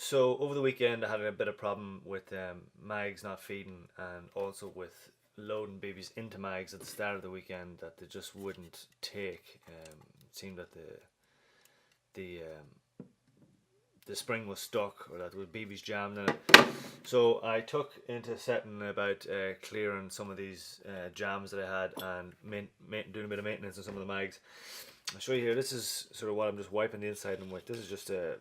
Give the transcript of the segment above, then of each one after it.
So over the weekend I had a bit of problem with mags not feeding, and also with loading babies into mags at the start of the weekend that they just wouldn't take. It seemed that the the spring was stuck, or that the babies jammed in it. So I took into setting about clearing some of these jams that I had, and doing a bit of maintenance on some of the mags. I'll show you here. This is sort of what I'm just wiping the inside of them with. This is just a,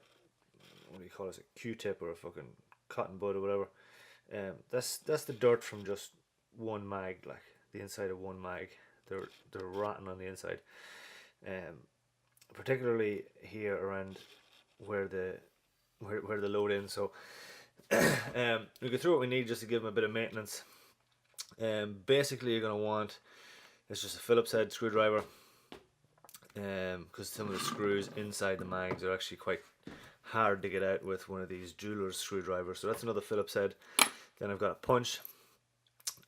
what do you call it, a Q-tip or a fucking cotton bud or whatever. That's the dirt from just one mag, like the inside of one mag. They're rotten on the inside, particularly here around where the load in. So we go through what we need just to give them a bit of maintenance. Basically, you're gonna want, it's just a Phillips head screwdriver, because some of the screws inside the mags are actually quite hard to get out with one of these jeweler's screwdrivers. So that's another Phillips head. Then I've got a punch,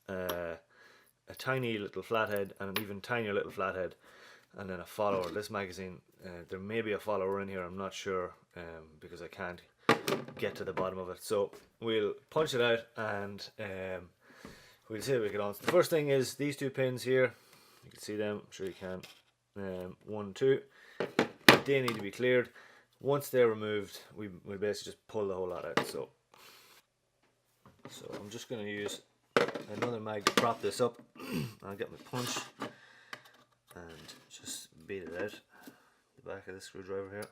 a tiny little flathead, and an even tinier little flathead, and then a follower. This magazine, there may be a follower in here, I'm not sure, because I can't get to the bottom of it. So we'll punch it out, and we'll see if we get on. So the first thing is these two pins here. You can see them, I'm sure you can. 1, 2, they need to be cleared. Once they're removed, we basically just pull the whole lot out. So I'm just going to use another mag to prop this up. I'll get my punch and just beat it out the back of the screwdriver here.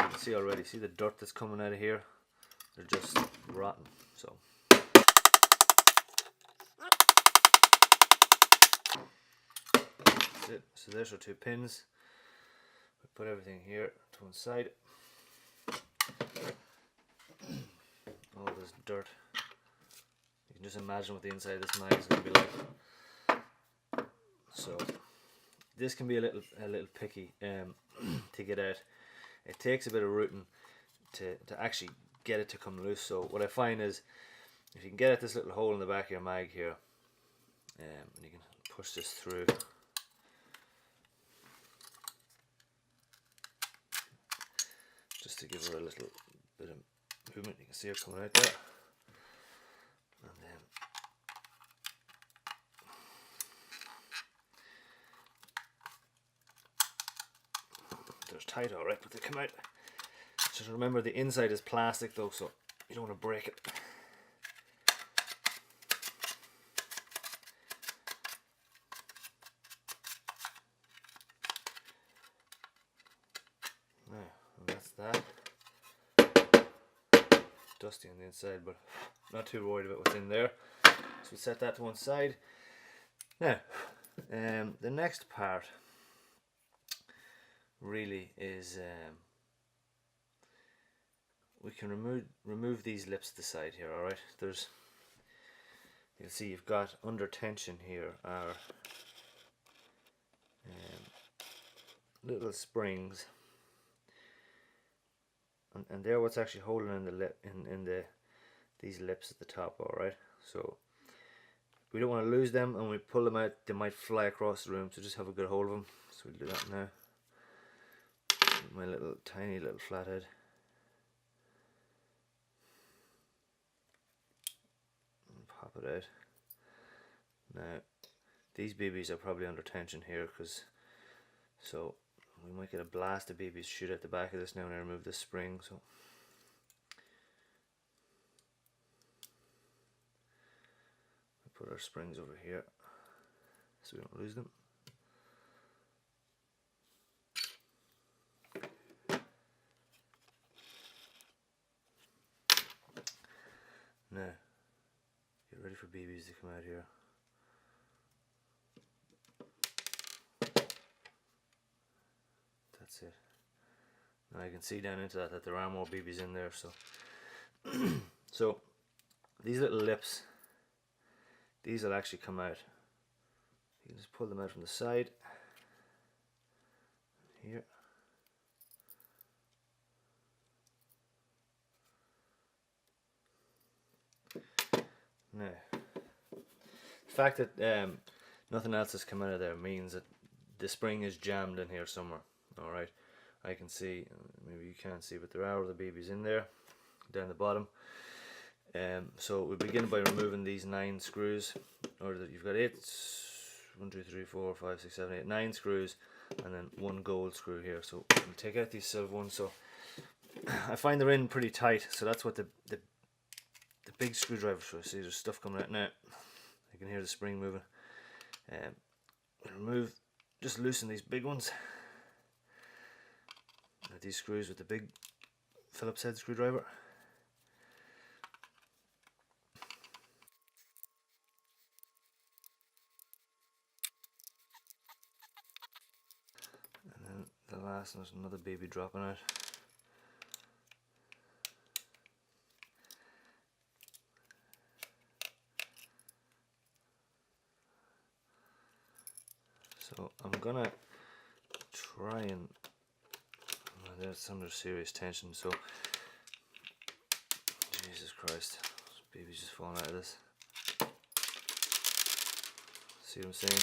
You can see already, see the dirt that's coming out of here? They're just rotten. So that's it. So there's our two pins. We put everything here to one side. All this dirt. You can just imagine what the inside of this mag is going to be like. So this can be a little picky to get out. It takes a bit of rooting to actually get it to come loose. So what I find is, if you can get at this little hole in the back of your mag here, and you can push this through. Just to give her a little bit of movement. You can see her coming out there. And then they're tight alright, but they come out. Just remember, the inside is plastic though, so you don't want to break it. That's that. Dusty on the inside, but not too worried about what's in there. So we set that to one side. Now, the next part really is we can remove these lips to the side here. All right, there's, you'll see you've got under tension here are little springs. And they're what's actually holding in the lip, these lips at the top. All right, so we don't want to lose them, and when we pull them out, they might fly across the room. So just have a good hold of them. So we'll do that now. My tiny little flathead. And pop it out. Now these BBs are probably under tension here, so we might get a blast of BBs shoot at the back of this now when I remove this spring. So we put our springs over here so we don't lose them. Now get ready for BBs to come out here. That's it. Now I can see down into that there are more BBs in there. So so these little lips, these will actually come out. You can just pull them out from the side here. Now, the fact that nothing else has come out of there means that the spring is jammed in here somewhere. Alright, I can see, maybe you can't see, but there are other BBs in there down the bottom. So we begin by removing these 9 screws, or that you've got 1, 2, 3, 4, 5, 6, 7, 8, 9 screws, and then 1 gold screw here. So we'll take out these silver ones. So I find they're in pretty tight, so that's what the big screwdriver. So see, there's stuff coming out now. You can hear the spring moving. Just loosen these big ones. These screws with the big Phillips head screwdriver. And then the last one is another baby dropping out. So I'm gonna try and, there's under serious tension, so Jesus Christ, this baby's just falling out of this. See what I'm saying?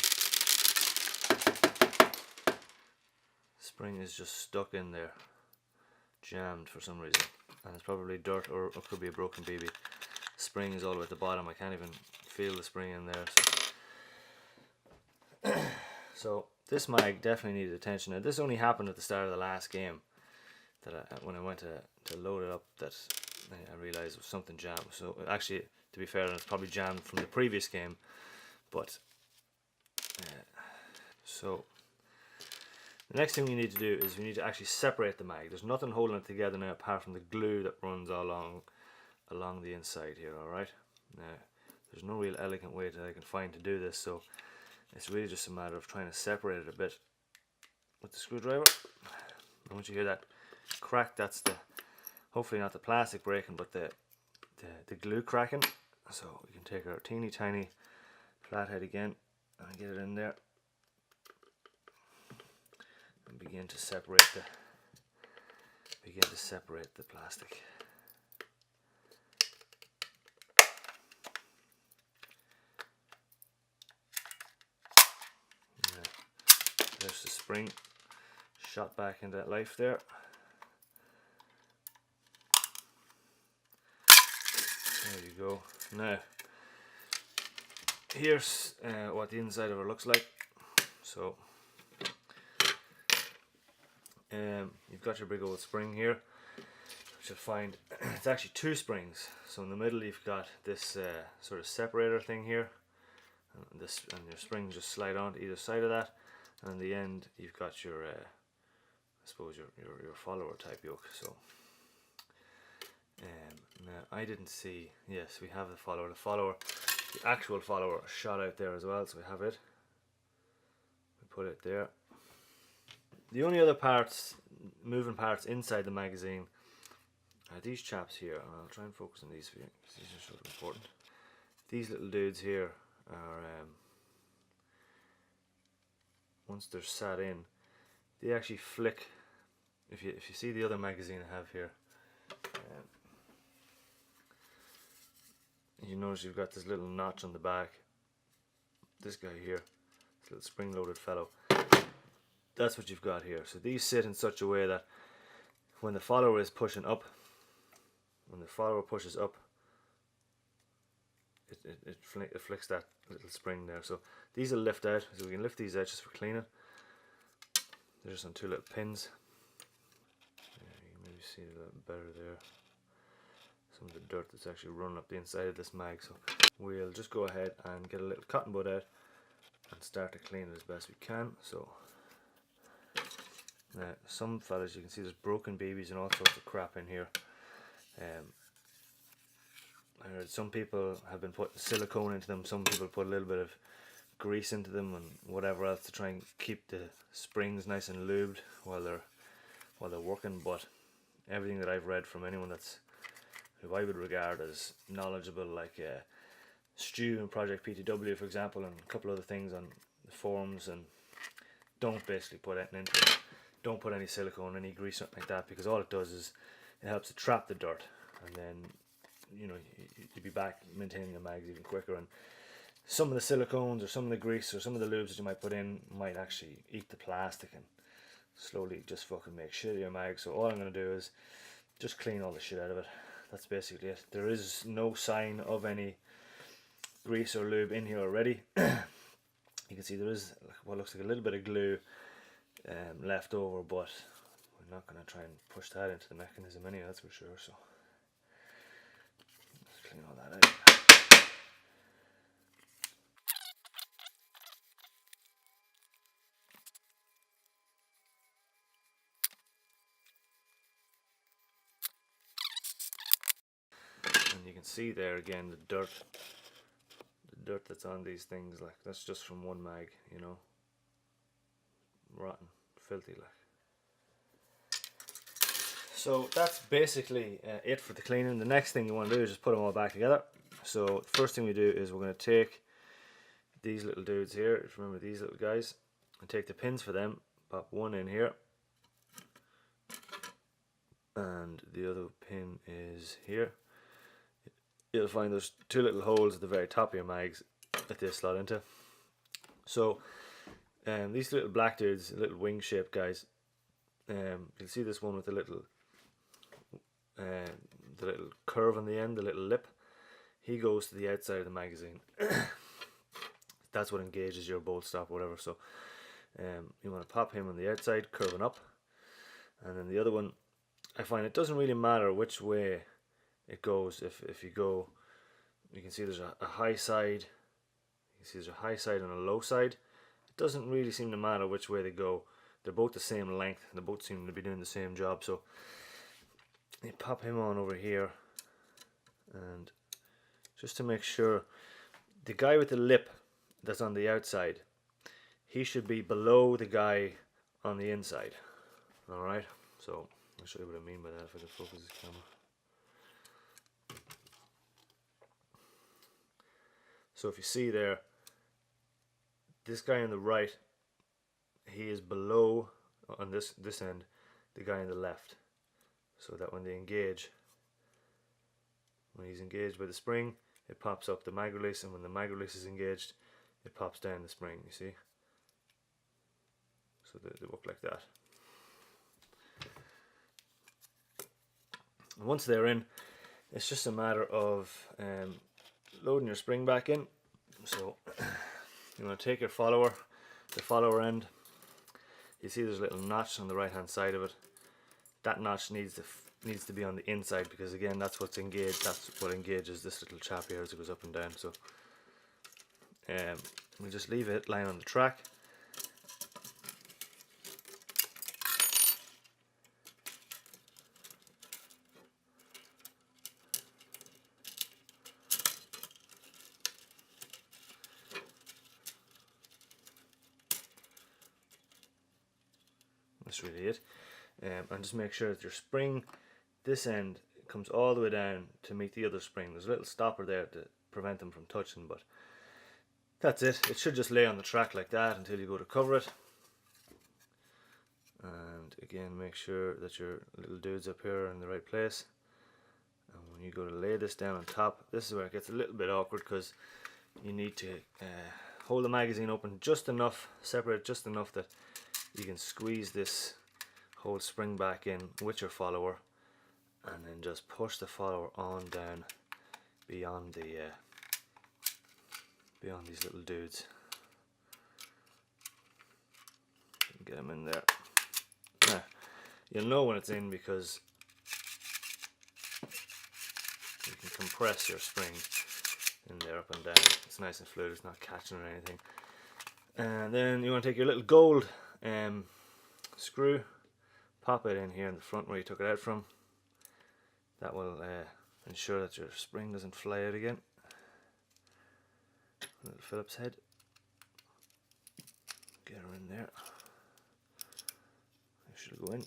Spring is just stuck in there, jammed for some reason, and it's probably dirt, or it could be a broken baby. Spring is all the way at the bottom. I can't even feel the spring in there. So this mag definitely needed attention. Now this only happened at the start of the last game, that when I went to load it up, that I realized it was something jammed. So actually, to be fair, it's probably jammed from the previous game, but so the next thing we need to do is we need to actually separate the mag. There's nothing holding it together now apart from the glue that runs along the inside here. Alright, now there's no real elegant way that I can find to do this, so it's really just a matter of trying to separate it a bit with the screwdriver. And once you hear that crack, that's hopefully not the plastic breaking, but the glue cracking. So we can take our teeny tiny flathead again and get it in there and begin to separate the plastic. There's the spring shot back into that life there. There you go. Now, here's what the inside of it looks like. So, you've got your big old spring here, which you'll find it's actually 2 springs. So in the middle you've got this sort of separator thing here, and your springs just slide onto either side of that. And in the end, you've got your, I suppose your follower type yoke. So, now I didn't see. Yes, we have the follower. The actual follower shot out there as well. So we have it. We put it there. The only other moving parts inside the magazine are these chaps here. And I'll try and focus on these for you because these are sort of important. These little dudes here are. Once they're sat in, they actually flick. If you see the other magazine I have here, you notice you've got this little notch on the back. This guy here, this little spring-loaded fellow, that's what you've got here. So these sit in such a way that when the follower is pushing up, when the follower pushes up, it flicks that little spring there. So these will lift out, so we can lift these out just for cleaning. They're just on 2 little pins. Yeah, you can maybe see it a little better there. Some of the dirt that's actually running up the inside of this mag. So we'll just go ahead and get a little cotton bud out and start to clean it as best we can. So now some fellas, you can see there's broken babies and all sorts of crap in here. I heard some people have been putting silicone into them, some people put a little bit of grease into them and whatever else to try and keep the springs nice and lubed while they're working. But everything that I've read from anyone who I would regard as knowledgeable, like Stu and Project PTW for example, and a couple other things on the forums, and don't basically put anything into it. Don't put any silicone, any grease, something like that, because all it does is it helps to trap the dirt, and then you know you'd be back maintaining the mags even quicker. And some of the silicones or some of the grease or some of the lubes that you might put in might actually eat the plastic and slowly just fucking make shit of your mag. So all I'm going to do is just clean all the shit out of it. That's basically it. There is no sign of any grease or lube in here already. You can see there is what looks like a little bit of glue left over, but we're not going to try and push that into the mechanism anyway, that's for sure. So let's clean all that out. And you can see there again the dirt that's on these things, like that's just from one mag, you know, rotten, filthy like. So that's basically it for the cleaning. The next thing you want to do is just put them all back together. So first thing we do is we're going to take these little dudes here, remember these little guys, and take the pins for them, pop one in here, and the other pin is here. You'll find there's two little holes at the very top of your mags that they slot into. So these little black dudes, little wing shaped guys, you'll see this one with the little curve on the end, the little lip. He goes to the outside of the magazine. That's what engages your bolt stop or whatever. So you want to pop him on the outside, curving up, and then the other one, I find it doesn't really matter which way it goes. If you go, you can see there's a high side, you can see there's a high side and a low side. It doesn't really seem to matter which way they go. They're both the same length and they both seem to be doing the same job. So you pop him on over here, and just to make sure, the guy with the lip that's on the outside, he should be below the guy on the inside. Alright, so I'll show you what I mean by that if I can focus this camera. So if you see there, this guy on the right, he is below, on this end, the guy on the left. So that when they engage, when he's engaged by the spring, it pops up the mag release, and when the mag release is engaged, it pops down the spring, you see? So they work like that. And once they're in, it's just a matter of loading your spring back in. So you want to take your follower, the follower end. You see there's a little notch on the right hand side of it. That notch needs to be on the inside, because again that's what's engaged. That's what engages this little chap here as it goes up and down. So we just leave it lying on the track. That's really it. And just make sure that your spring, this end, comes all the way down to meet the other spring. There's a little stopper there to prevent them from touching, but that's it. It should just lay on the track like that until you go to cover it. And again, make sure that your little dudes up here are in the right place. And when you go to lay this down on top, this is where it gets a little bit awkward, because you need to hold the magazine open just enough, separate just enough that you can squeeze this whole spring back in with your follower, and then just push the follower on down beyond the beyond these little dudes. Get them in there. Now, you'll know when it's in because you can compress your spring in there up and down. It's nice and fluid, it's not catching or anything. And then you want to take your little gold screw, pop it in here in the front where you took it out from. That will ensure that your spring doesn't fly out again. A little Phillips head. Get her in there. It should go in.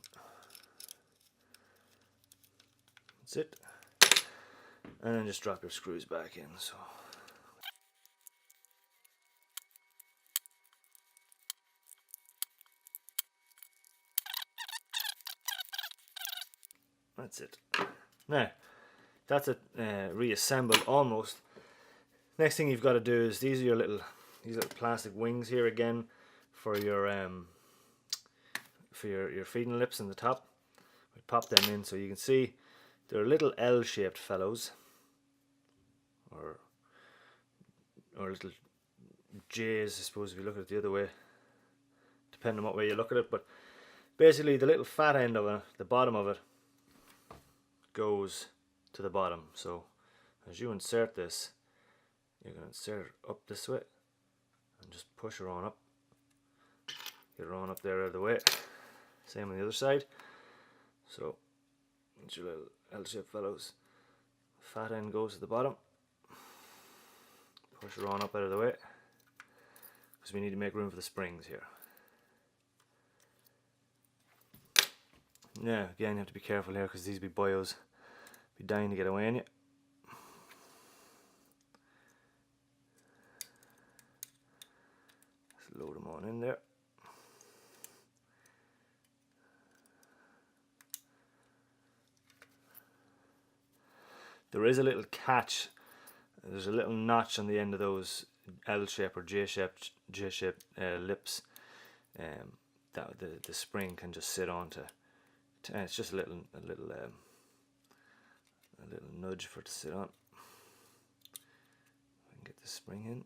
That's it. And then just drop your screws back in. So that's it. Now, that's it reassembled almost. Next thing you've got to do is these are these little plastic wings here again for your for your feeding lips in the top. We pop them in so you can see they're little L-shaped fellows, or little J's, I suppose, if you look at it the other way, depending on what way you look at it. But basically the little fat end of it, the bottom of it, goes to the bottom. So as you insert this, you're going to insert it up this way and just push her on up. Get her on up there out of the way. Same on the other side. So your little L-shaped fellows. Fat end goes to the bottom. Push her on up out of the way, because we need to make room for the springs here. Yeah, again you have to be careful here, because these be bios. Be dying to get away on you. Just load them on in there. There is a little catch. There's a little notch on the end of those L-shaped or J-shaped lips that the spring can just sit onto. It's just a little nudge for it to sit on. I can get the spring in.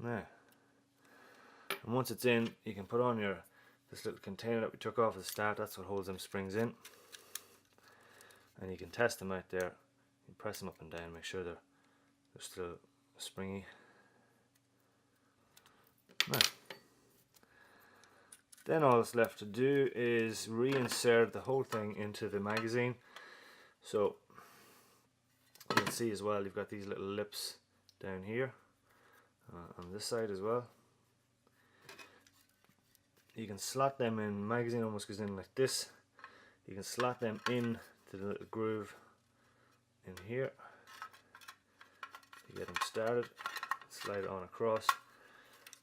Now, and once it's in, you can put on this little container that we took off at the start. That's what holds them springs in. And you can test them out there. You press them up and down, make sure they're still springy. Now, then all that's left to do is reinsert the whole thing into the magazine. So you can see as well, you've got these little lips down here on this side as well. You can slot them in. The magazine almost goes in like this. You can slot them in to the little groove in here. You get them started, slide it on across.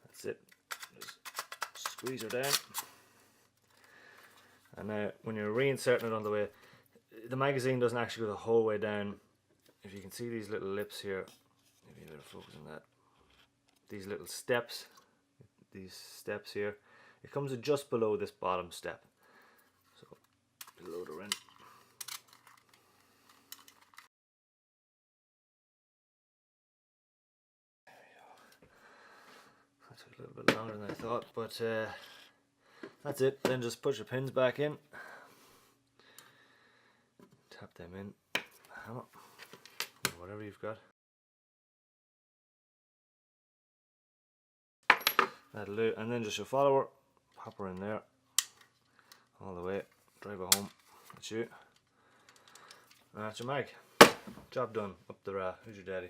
That's it. Just squeeze her down. And now when you're reinserting it on the way, the magazine doesn't actually go the whole way down. If you can see these little lips here, maybe a little focus on that. These little steps, here, it comes just below this bottom step. So load her in. That took a little bit longer than I thought, but that's it. Then just put your pins back in, tap them in, hammer, or whatever you've got. That'll do, and then just your follower, pop her in there, all the way, drive her home. That's you. And that's your mag. Job done. Up the who's your daddy?